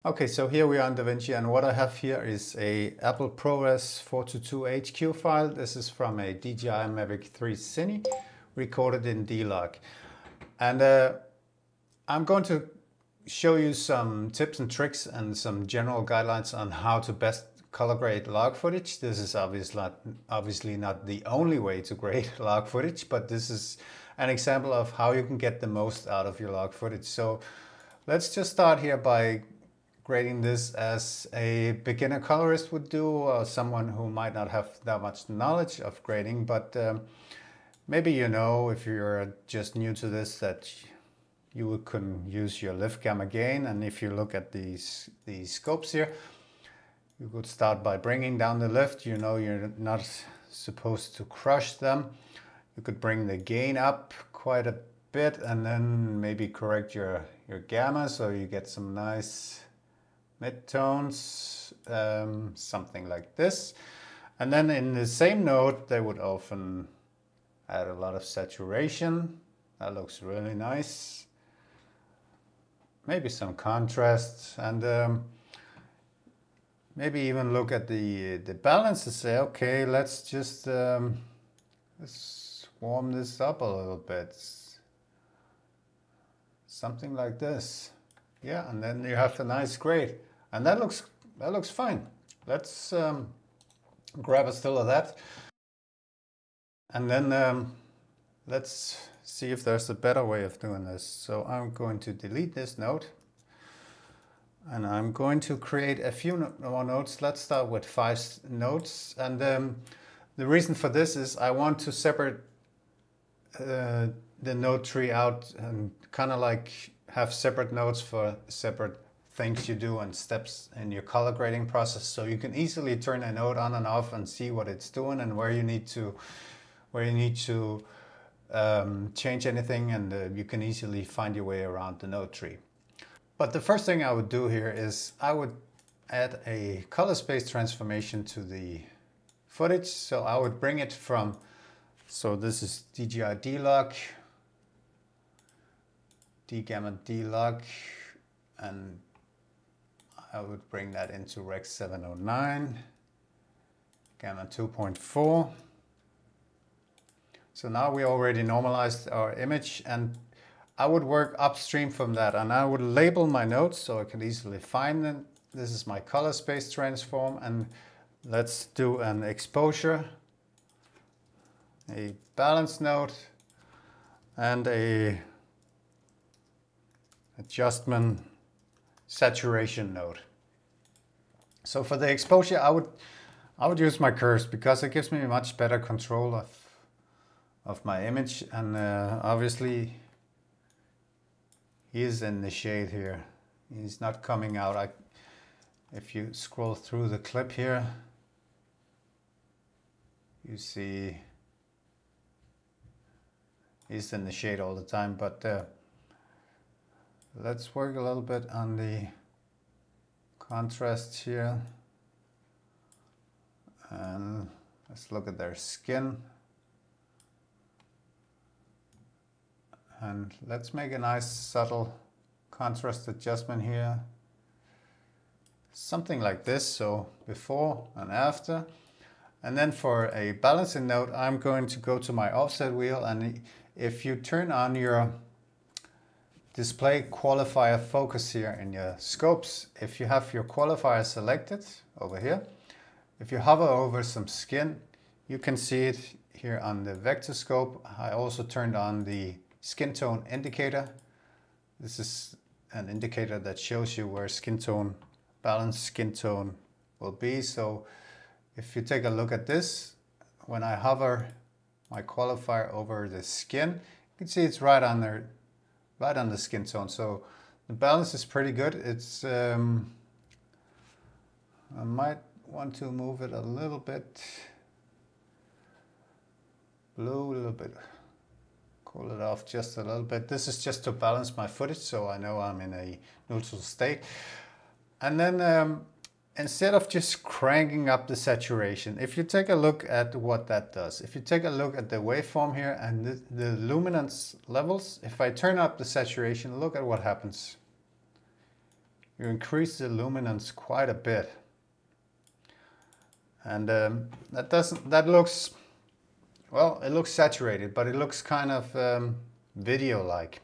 Okay, so here we are in DaVinci, and what I have here is a Apple ProRes 422 HQ file. This is from a DJI Mavic 3 Cine, recorded in D-Log. And I'm going to show you some tips and tricks and some general guidelines on how to best color grade log footage. This is obviously not the only way to grade log footage, but this is an example of how you can get the most out of your log footage. So let's just start here by grading this as a beginner colorist would do, or someone who might not have that much knowledge of grading, but maybe you know, if you're just new to this, that you can use your lift gamma gain. And if you look at these scopes here, you could start by bringing down the lift. You know, you're not supposed to crush them. You could bring the gain up quite a bit and then maybe correct your gamma so you get some nice midtones, something like this. And then in the same note, they would often add a lot of saturation. That looks really nice. Maybe some contrast, and maybe even look at the balance and say, okay, let's just let's warm this up a little bit. Something like this. Yeah, and then you have a nice grade. And that looks fine. Let's grab a still of that. And then let's see if there's a better way of doing this. So I'm going to delete this node. And I'm going to create a few more nodes. Let's start with 5 nodes. And the reason for this is I want to separate the node tree out and kind of like have separate nodes for separate things you do and steps in your color grading process, so you can easily turn a node on and off and see what it's doing and where you need to change anything, and you can easily find your way around the node tree. But the first thing I would do here is I would add a color space transformation to the footage. So I would bring it from, so this is DJI D-Log, D-Gamma D-Log, and I would bring that into Rec 709, Gamma 2.4. So now we already normalized our image, and I would work upstream from that, and I would label my nodes so I can easily find them. This is my color space transform, and let's do an exposure, a balance node, and a adjustment saturation node. So for the exposure, I would use my curves because it gives me much better control of my image, and obviously he is in the shade here. He's not coming out. If you scroll through the clip here, you see he's in the shade all the time, but let's work a little bit on the contrast here, and let's look at their skin, and let's make a nice subtle contrast adjustment here, something like this, so before and after. And then for a balancing node, I'm going to go to my offset wheel, and if you turn on your display qualifier focus here in your scopes, if you have your qualifier selected over here, if you hover over some skin, you can see it here on the vector scope. I also turned on the skin tone indicator. This is an indicator that shows you where skin tone, balanced skin tone will be. So if you take a look at this, when I hover my qualifier over the skin, you can see it's right on there, right on the skin tone. So the balance is pretty good. It's I might want to move it a little bit blue, a little bit, cool it off just a little bit. This is just to balance my footage, so I know I'm in a neutral state. And then instead of just cranking up the saturation, if you take a look at what that does, if you take a look at the waveform here and the luminance levels, if I turn up the saturation, look at what happens. you increase the luminance quite a bit. And that looks, well, it looks saturated, but it looks kind of video-like.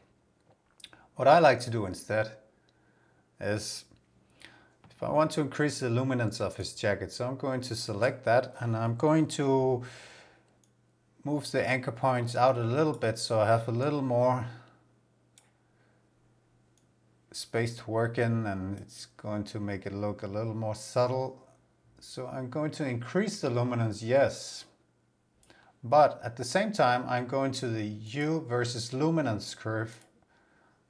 What I like to do instead is, if I want to increase the luminance of his jacket, so I'm going to select that, and I'm going to move the anchor points out a little bit so I have a little more space to work in, and it's going to make it look a little more subtle. So I'm going to increase the luminance, yes, but at the same time I'm going to the hue versus luminance curve.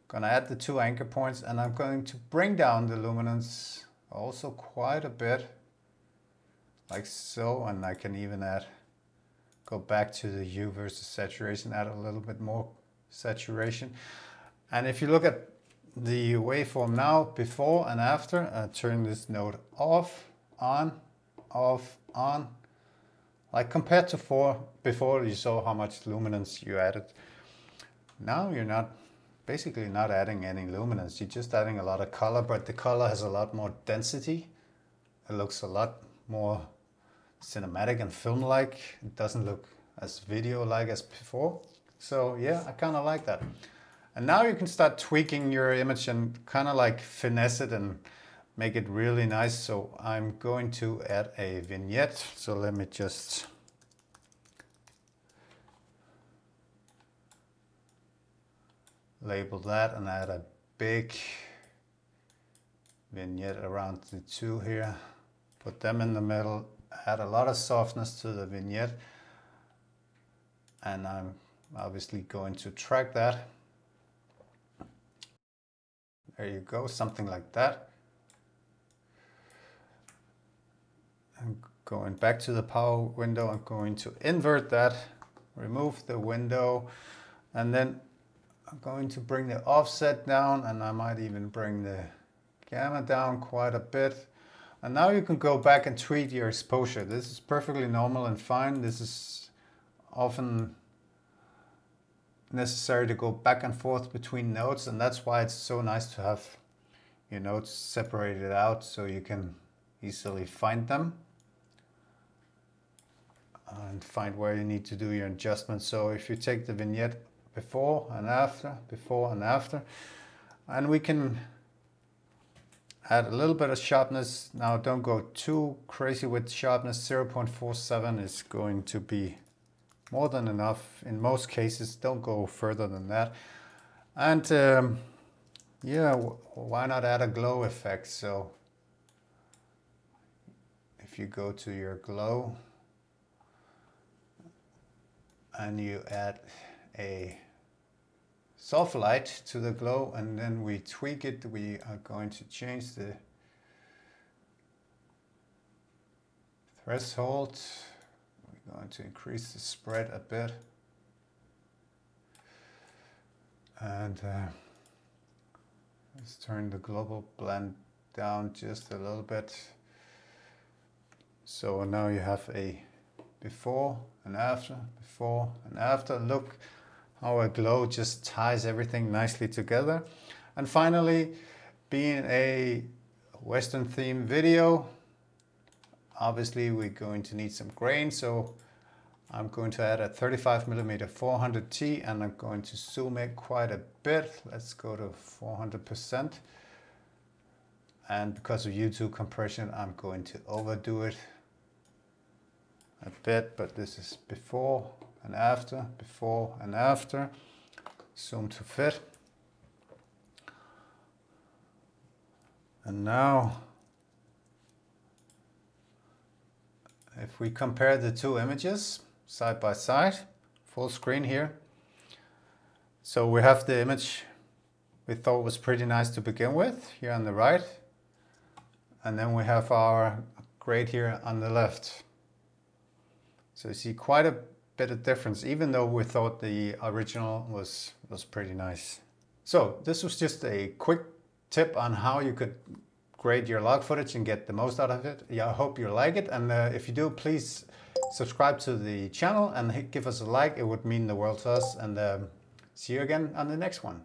I'm going to add the 2 anchor points, and I'm going to bring down the luminance also quite a bit, like so, and I can even go back to the hue versus saturation, add a little bit more saturation. And if you look at the waveform now, before and after, I turn this node off, on, like compared to before you saw how much luminance you added. Now you're basically not adding any luminance, you're just adding a lot of color, but the color has a lot more density. It looks a lot more cinematic and film-like. It doesn't look as video-like as before. So yeah, I kind of like that. And now you can start tweaking your image and kind of like finesse it and make it really nice. So I'm going to add a vignette. So let me just label that and add a big vignette around the 2 here. Put them in the middle, add a lot of softness to the vignette. And I'm obviously going to track that. There you go, something like that. And going back to the power window, I'm going to invert that, remove the window, and then I'm going to bring the offset down, and I might even bring the gamma down quite a bit. And now you can go back and tweak your exposure. This is perfectly normal and fine. This is often necessary to go back and forth between nodes, and that's why it's so nice to have your nodes separated out so you can easily find them and find where you need to do your adjustments. So if you take the vignette before and after, and we can add a little bit of sharpness. Now don't go too crazy with sharpness. 0.47 is going to be more than enough in most cases. Don't go further than that. And yeah, why not add a glow effect? So if you go to your glow and you add a soft light to the glow, and then we tweak it, we are going to change the threshold. We're going to increase the spread a bit, and let's turn the global blend down just a little bit. So now you have a before and after, before and after. Look how a glow just ties everything nicely together. And finally, being a Western theme video, obviously we're going to need some grain. So I'm going to add a 35mm 400T, and I'm going to zoom it quite a bit. Let's go to 400%. And because of YouTube compression, I'm going to overdo it a bit, but this is before and after, before and after. Zoom to fit. And now, if we compare the two images side by side, full screen here. So we have the image we thought was pretty nice to begin with here on the right. And then we have our grade here on the left. So you see quite a bit of difference, even though we thought the original was pretty nice. So this was just a quick tip on how you could grade your log footage and get the most out of it. Yeah, I hope you like it. And if you do, please subscribe to the channel and give us a like. It would mean the world to us. And see you again on the next one.